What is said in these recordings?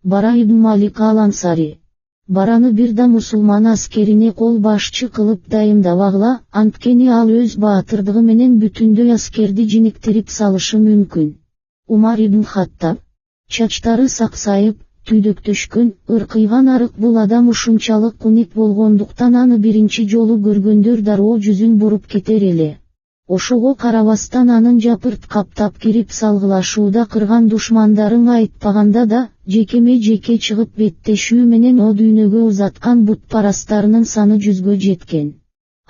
Бара ибн Малик ал-Ансари. Бараны бир да мусулман аскерине кол башчы кылып дайымдабагыла, анткени ал өз баатырдыгы менен бүтүндөй аскерди жиниктирип салышы мүмкүн. Умар ибн Хаттаб. Чачтары саксайып, түйдөктөшкөн, ыркыйган арык бул адам ушунчалык куник болгондуктан аны биринчи жолу көргөндөр дароо жүзүн буруп кетер эле. Ошого карабастан анын жапырт каптап кирип салгылашууда кырган душмандарың айтпаганда да, жекеме-жеке чыгып беттешүү менен о дүйнөгө узаткан бутпарастарынын саны 100гө жеткен.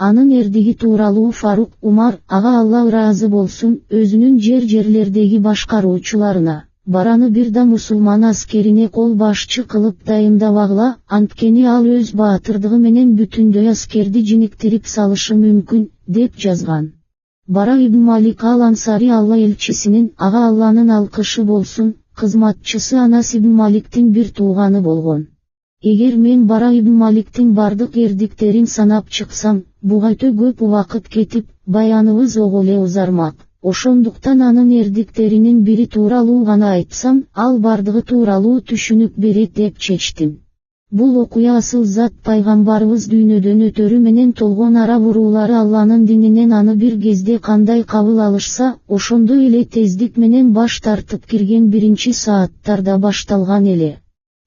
Анын эрдиги тууралуу Фарук Умар, ага Алла ыраазы болсун, өзүнүн жерлердеги башкаруучуларына, бараны бир да мусулман аскерине кол башчы кылып дайымдабагыла, анткени ал өз баатырдыгы менен бүтүндөй аскерди жиниктирип салышы мүмкүн, деп жазган. Бара ибн Малик ал-Ансари Алла элчисинин, ага Алланын алкышы болсун, кызматчысы Анас ибн Маликтин бир тууганы болгон. Эгер мен Бара ибн Маликтин бардык эрдиктерин санап чыксам, буга өтө көп убакыт кетип, баяныбыз ого эле узармак. Ошондуктан анын эрдиктеринин бири тууралуу гана айтсам, ал бардыгы тууралуу түшүнүк берет деп чечтим. Бул окуя асыл зат пайгамбарыбыз дүйнөдөн өтөрү менен толгон араб уруулары Алланын дининен аны бир кезде кандай кабыл алышса, ошондой эле тездик менен баш тартып кирген биринчи сааттарда башталган эле.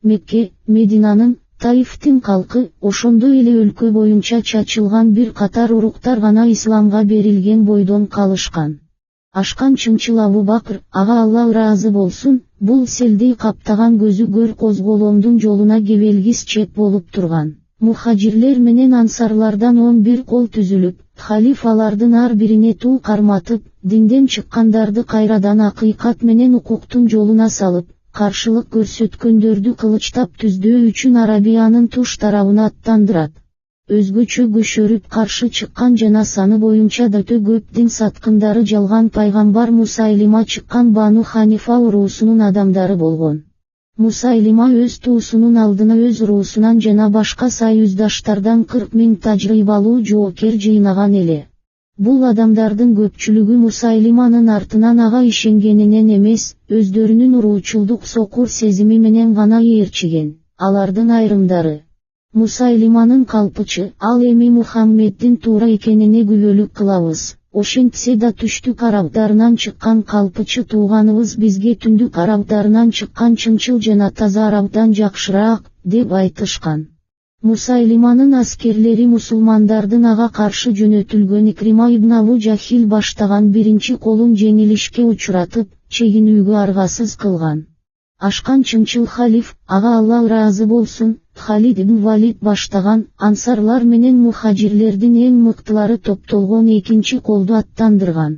Мекке, Мединанын, Таифтин калкы, ошондой эле өлкө боюнча чачылган бир катар уруктар гана исламга берилген бойдон калышкан. Ашкан чынчыл Абу Бакыр, ага Алла ыраазы болсун, бул селдей каптаган көзү көр козголоомдун жолуна кебелгис чеп болуп турган. Мухажирлер менен ансарлардан 11 кол түзүлүп, халиф алардын ар бирине туу карматып, динден чыккандарды кайрадан акыйкат менен укуктун жолуна салып, каршылык көрсөткөндөрдү кылычтап түздөө үчүн Арабиянын туш тарабына аттандырат. Өзгөчө көшөрүп каршы чыккан жана саны боюнча да өтө көп дин саткындары жалган пайгамбар Мусайлима чыккан Бану Ханифа уруусунун адамдары болгон. Мусайлима өз туусунун алдына өз уруусунан жана башка союздаштардан 40 000 тажрыйбалуу жоокер жыйнаган эле. Бул адамдардын көпчүлүгү Мусайлиманын артынан ага ишенгенинен эмес, өздөрүнүн уруучулдук сокур сезими менен гана ээрчиген. Алардын айрымдары Мусайлиманын калпычы, ал эми Мухаммеддин туура экенине күбөлүк кылабыз. Ошентсе да түштүк арабдарынан чыккан калпычы тууганыбыз бизге түндүк арабдарынан чыккан чынчыл жана таза арабдан жакшыраак, деп айтышкан. Мусайлиманын аскерлери мусулмандардын ага каршы жөнөтүлгөн Икрима ибн Абу Жахил баштаган биринчи колун жеңилишке учуратып, чегинүүгө аргасыз кылган. Ашкан чынчыл халиф, ага Алла ыраазы болсун, Халид ибн Валид баштаган, ансарлар менен мухажирлердин эң мыктылары топтолгон экинчи колду аттандырган.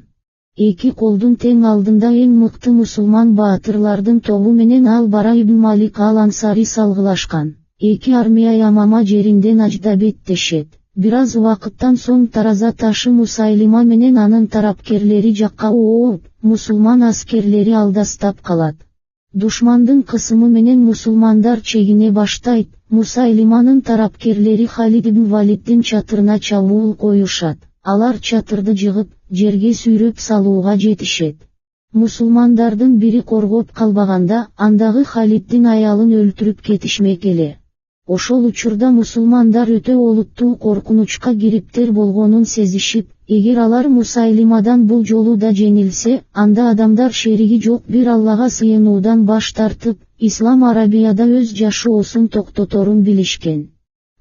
Эки колдун тең алдында эң мыкты мусулман баатырлардын тобу менен ал Бара ибн Малик ал-Ансари салгылашкан. Эки армия Ямама жеринде Ажда беттешет. Бир аз убакыттан соң тараза ташы Мусайлима менен анын тарапкерлери жакка ооп, мусулман аскерлери алдастап калат. Душмандын кысымы менен мусулмандар чегине баштайт, Мусайлиманын тарапкерлери Халид ибн Валиддин чатырына чабуул коюшат. Алар чатырды жыгып, жерге сүйрөп салууга жетишет. Мусулмандардын бири коргоп калбаганда, андагы Халиддин аялын өлтүрүп кетишмек эле. Ошол учурда мусулмандар өтө олуттуу коркунучка кириптер болгонун сезишип, эгер алар Мусайлимадан бул жолу да жеңилсе, анда адамдар шериги жок бир Аллага сыйынуудан баш тартып, Ислам Арабияда өз жашоосун токтоторун билишкен.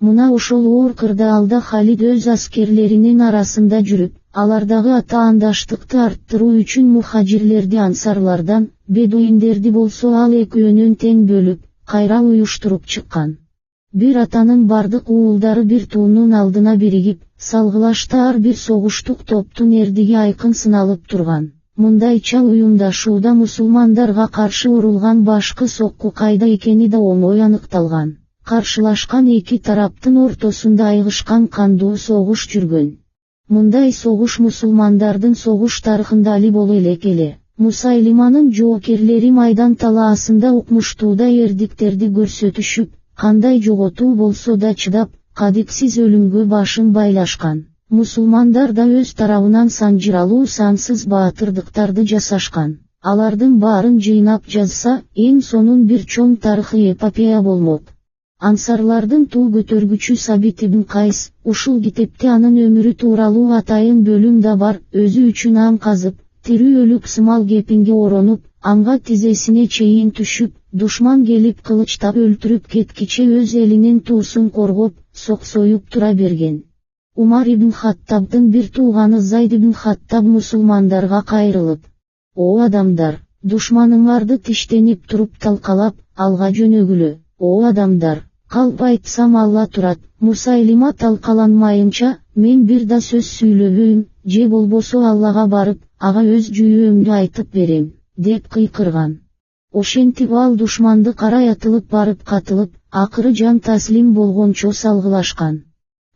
Мына ошол оор кырдаалда Халид өз аскерлеринин арасында жүрүп, алардагы атаандаштыкты арттыруу үчүн мухажирлерди ансарлардан, бедуиндерди болсо ал экөөнөн тең бөлүп, кайра уюштуруп чыккан. Бир атанын бардык уулдары бир туунун алдына биригип, салгылашта ар бир согуштук топтун эрдиги айкын сыналып турган. Мындайча уюмдашууда мусулмандарга каршы урулган башкы сокку кайда экени да оңой аныкталган. Каршылашкан эки тараптын ортосунда айгышкан кандуу согуш жүргөн. Мындай согуш мусулмандардын согуш тарыхында али боло элек эле. Мусайлиманын жоокерлери майдан талаасында укмуштууда эрдиктерди көрсөтүшүп, кандай жоготуу болсо да чыдап, кадиксиз өлүмгө башын байлашкан. Мусулмандар да өз тарабынан санжыралуу сансыз баатырдыктарды жасашкан. Алардын баарын жыйнап жазса, эң сонун бир чоң тарыхый эпопея болмок. Ансарлардын туу көтөргүчү Сабит ибн Кайс, ушул китепте анын өмүрү тууралуу атайын бөлүм да бар, өзү үчүн ам казып, тирүү өлүк сымал кепинге оронуп, анга тизесине чейин түшүп, душман келип кылычтап өлтүрүп кеткиче өз элинин туусун коргоп, соксоюп тура берген. Умар ибн Хаттабдын бир тууганы Зайд ибн Хаттаб мусулмандарга кайрылып: «О адамдар, душманыңарды тиштенип туруп талкалап, алга жөнөгүлө. О адамдар, калп айтсам Алла турат, Мусайлима талкаланмайынча, мен бир да сөз сүйлөбөйм, же болбосо Аллага барып, ага өз жүйөөмдү айтып берем», деп кыйкырган. Ошентип ал душманды карай атылып барып катылып, акыры жан таслим болгончо салгылашкан.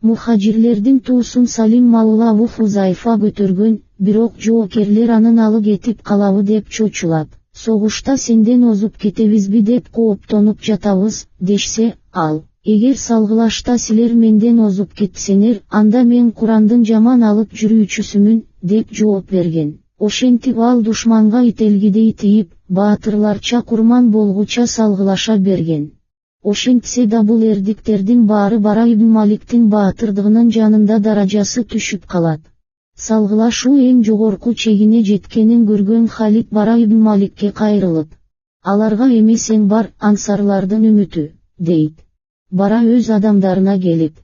Мухажирлердин туусун Салим Маула Абу Хузайфа көтөргөн, бирок жоокерлер анын алы кетип калабы деп чочулап, согушта сенден озуп кетебизби деп кооптонуп жатабыз, дешсе, ал: «Эгер салгылашта силер менден озуп кетсеңер, анда мен Курандын жаман алып жүрүүчүсүмүн», деп жооп берген. Ошентип ал душманга ителгидей тиип, баатырларча курман болгуча салгылаша берген. Ошентсе да бул эрдиктердин баары Бара ибн Маликтин баатырдыгынын жанында даражасы түшүп калат. Салгылашуу эң жогорку чегине жеткенин көргөн Халид Бара ибн Маликке кайрылып: «Аларга эмес эң бар ансарлардын үмүтү», дейт. Бара өз адамдарына келип: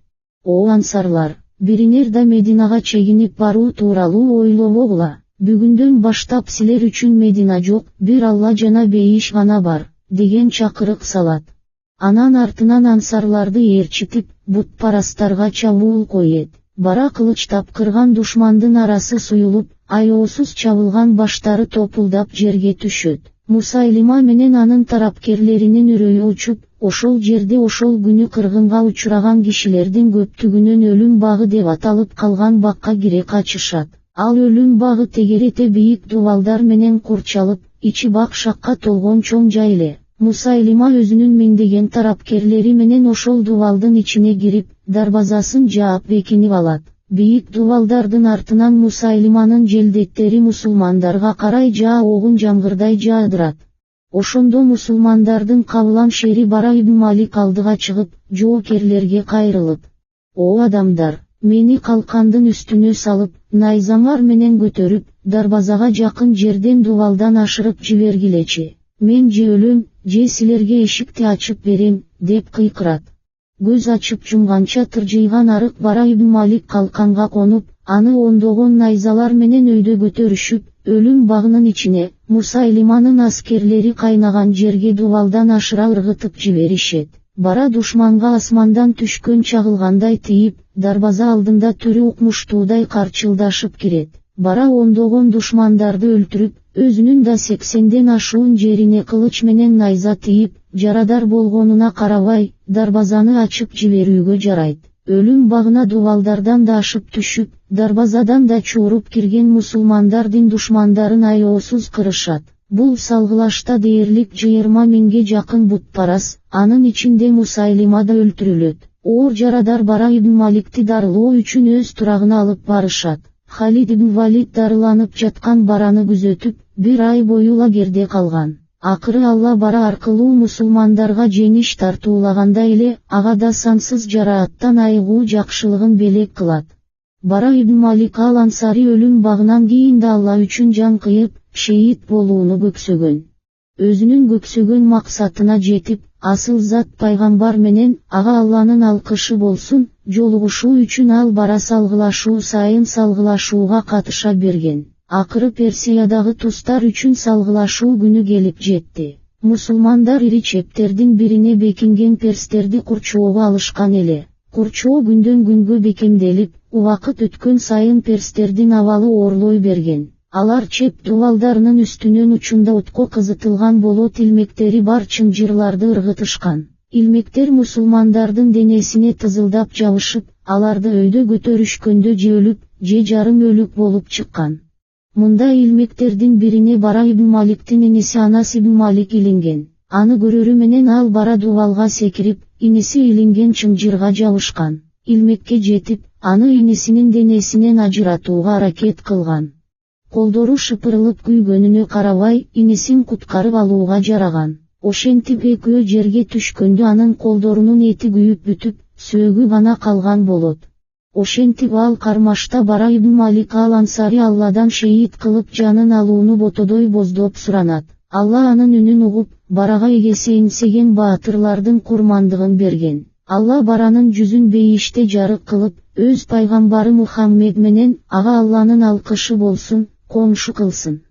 «О ансарлар, бириңер да Мединага чегинип баруу тууралуу ойлобогула. Бүгүндөн баштап силер үчүн Медина жок, бир Алла жана бейиш гана бар», деген чакырык салат. Анан артынан ансарларды ээрчитип, бутпарастарга чабуул коет. Бара кылычтап кырган душмандын арасы суюлуп, аеосуз чабылган баштары топулдап жерге түшөт. Мусайлима менен анын тарапкерлеринин үрөйү учуп, ошол жерде ошол күнү кыргынга учураган кишилердин көптүгүнүн өлүм багы деп аталып калган бакка кире качышат. Ал өлүм багы тегерете бийик дубалдар менен курчалып, ичи бак шакка толгон чоң жай эле. Мусайлима өзүнүн миңдеген тарапкерлери менен ошол дубалдын ичине кирип, дарбазасын жаап бекинип алат. Бийик дубалдардын артынан Мусайлиманын желдеттери мусулмандарга карай жаа огун жамгырдай жаадырат. Ошондо мусулмандардын кабылан шери Бара ибн Малик алдыга чыгып, жоокерлерге кайрылып: «О адамдар, мени калкандын үстүнө салып, найзаңар менен көтөрүп, дарбазага жакын жерден дубалдан ашырып жибергилечи. Мен же өлөм, же силерге эшикти ачып берем», деп кыйкырат. Көз ачып жумганча тыржыйган арык Бара ибн Малик калканга конуп, аны ондогон найзалар менен өйдө көтөрүшүп, өлүм багынын ичине, Мусайлиманын аскерлери кайнаган жерге дубалдан ашыра ыргытып жиберишет. Бара душманга асмандан түшкөн чагылгандай тиип, дарбаза алдында түрү укмуштуудай карчылдашып кирет. Бара ондогон душмандарды өлтүрүп, өзүнүн да 80ден ашуун жерине кылыч менен найза тиип, жарадар болгонуна карабай, дарбазаны ачып жиберүүгө жарайт. Өлүм багына дубалдардан да ашып түшүп, дарбазадан да чууруп кирген мусулмандардын душмандарын аеосуз кырышат. Бул салгылашта дээрлик 20 000ге жакын бутпарас, анын ичинде Мусайлима да өлтүрүлөт. Оор жарадар Бара ибн Маликти дарылоо үчүн өз турагына алып барышат. Халид ибн Валид дарыланып жаткан Бараны күзөтүп, бир ай бою лагерде калган. Акыры Алла Бара аркылуу мусулмандарга жеңиш тартуулагандай эле, ага да сансыз жарааттан айыгуу жакшылыгын белек кылат. Бара ибн Малик ал ансари өлүм багынан кийин да Алла үчүн жан кыйып, шейит болууну көксөгөн. Өзүнүн көксөгөн максатына жетип, асыл зат пайгамбар менен, ага Алланын алкышы болсун, жолугушуу үчүн ал Бара салгылашуу сайын салгылашууга катыша берген. Акыры Персиядагы тустар үчүн салгылашуу күнү келип жетти. Мусулмандар ири чептердин бирине бекинген перстерди курчоого алышкан эле. Курчоо күндөн күнгө бекемделип, убакыт өткөн сайын перстердин абалы оорлой берген. Алар чеп дубалдарынын үстүнөн учунда отко кызытылган болот илмектери бар чынжырларды ыргытышкан. Илмектер мусулмандардын денесине тызылдап жабышып, аларды өйдө көтөрүшкөндө же өлүп, же жарым өлүк болуп чыккан. Мында илмектердин бирине Бара ибн Маликтин иниси Анас ибн Малик илинген. Аны көрөрү менен ал Бара дубалга секирип, иниси илинген чынжырга жабышкан. Илмекке жетип, аны инисинин денесинен ажыратууга аракет кылган. колдору шыпырылып күйгөнүнө карабай, инесин куткарып алууга жараган. Ошентип экөө жерге түшкөндө анын колдорунун эти күйүп бүтүп, сөөгү гана калган болот. Ошентип ал кармашта Бара ибн Малик ал-Ансари Алладан шейит кылып жанын алууну ботодой боздоп суранат. Алла анын үнүн угуп, Барага эгесейинсеген баатырлардын курмандыгын берген. Алла Баранын жүзүн бейиште жарык кылып, өз пайгамбары Мухаммед менен, ага Алланын алкышы болсун, коңшу кылсын.